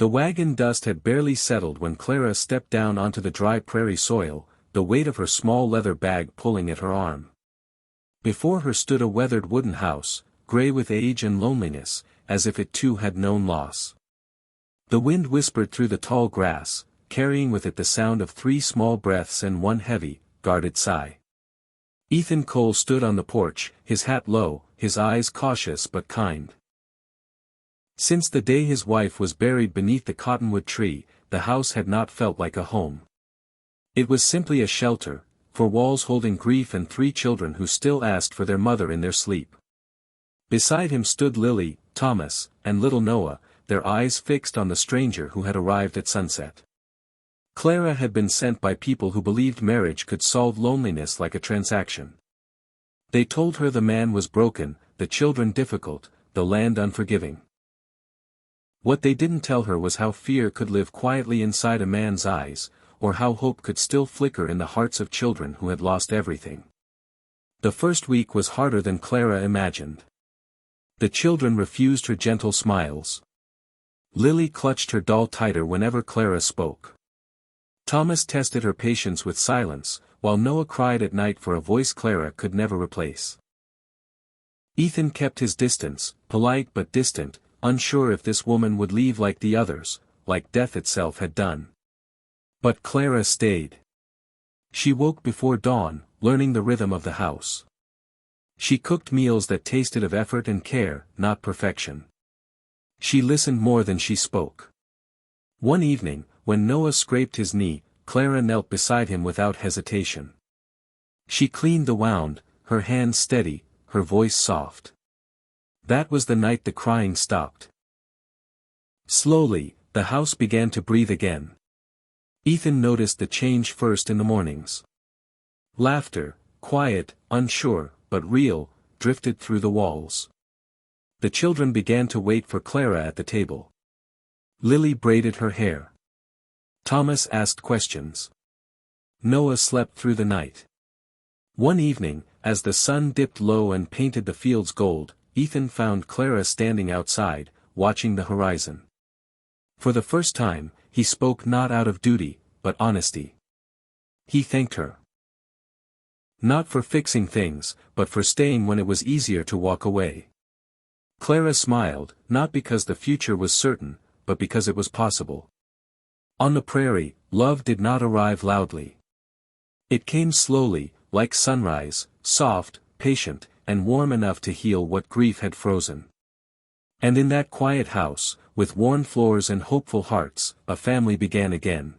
The wagon dust had barely settled when Clara stepped down onto the dry prairie soil, the weight of her small leather bag pulling at her arm. Before her stood a weathered wooden house, gray with age and loneliness, as if it too had known loss. The wind whispered through the tall grass, carrying with it the sound of 3 small breaths and 1 heavy, guarded sigh. Ethan Cole stood on the porch, his hat low, his eyes cautious but kind. Since the day his wife was buried beneath the cottonwood tree, the house had not felt like a home. It was simply a shelter, 4 walls holding grief and 3 children who still asked for their mother in their sleep. Beside him stood Lily, Thomas, and little Noah, their eyes fixed on the stranger who had arrived at sunset. Clara had been sent by people who believed marriage could solve loneliness like a transaction. They told her the man was broken, the children difficult, the land unforgiving. What they didn't tell her was how fear could live quietly inside a man's eyes, or how hope could still flicker in the hearts of children who had lost everything. The first week was harder than Clara imagined. The children refused her gentle smiles. Lily clutched her doll tighter whenever Clara spoke. Thomas tested her patience with silence, while Noah cried at night for a voice Clara could never replace. Ethan kept his distance, polite but distant, unsure if this woman would leave like the others, like death itself had done. But Clara stayed. She woke before dawn, learning the rhythm of the house. She cooked meals that tasted of effort and care, not perfection. She listened more than she spoke. One evening, when Noah scraped his knee, Clara knelt beside him without hesitation. She cleaned the wound, her hands steady, her voice soft. That was the night the crying stopped. Slowly, the house began to breathe again. Ethan noticed the change first in the mornings. Laughter, quiet, unsure, but real, drifted through the walls. The children began to wait for Clara at the table. Lily braided her hair. Thomas asked questions. Noah slept through the night. One evening, as the sun dipped low and painted the fields gold, Ethan found Clara standing outside, watching the horizon. For the first time, he spoke not out of duty, but honesty. He thanked her. Not for fixing things, but for staying when it was easier to walk away. Clara smiled, not because the future was certain, but because it was possible. On the prairie, love did not arrive loudly. It came slowly, like sunrise, soft, patient, and warm enough to heal what grief had frozen. And in that quiet house, with worn floors and hopeful hearts, a family began again.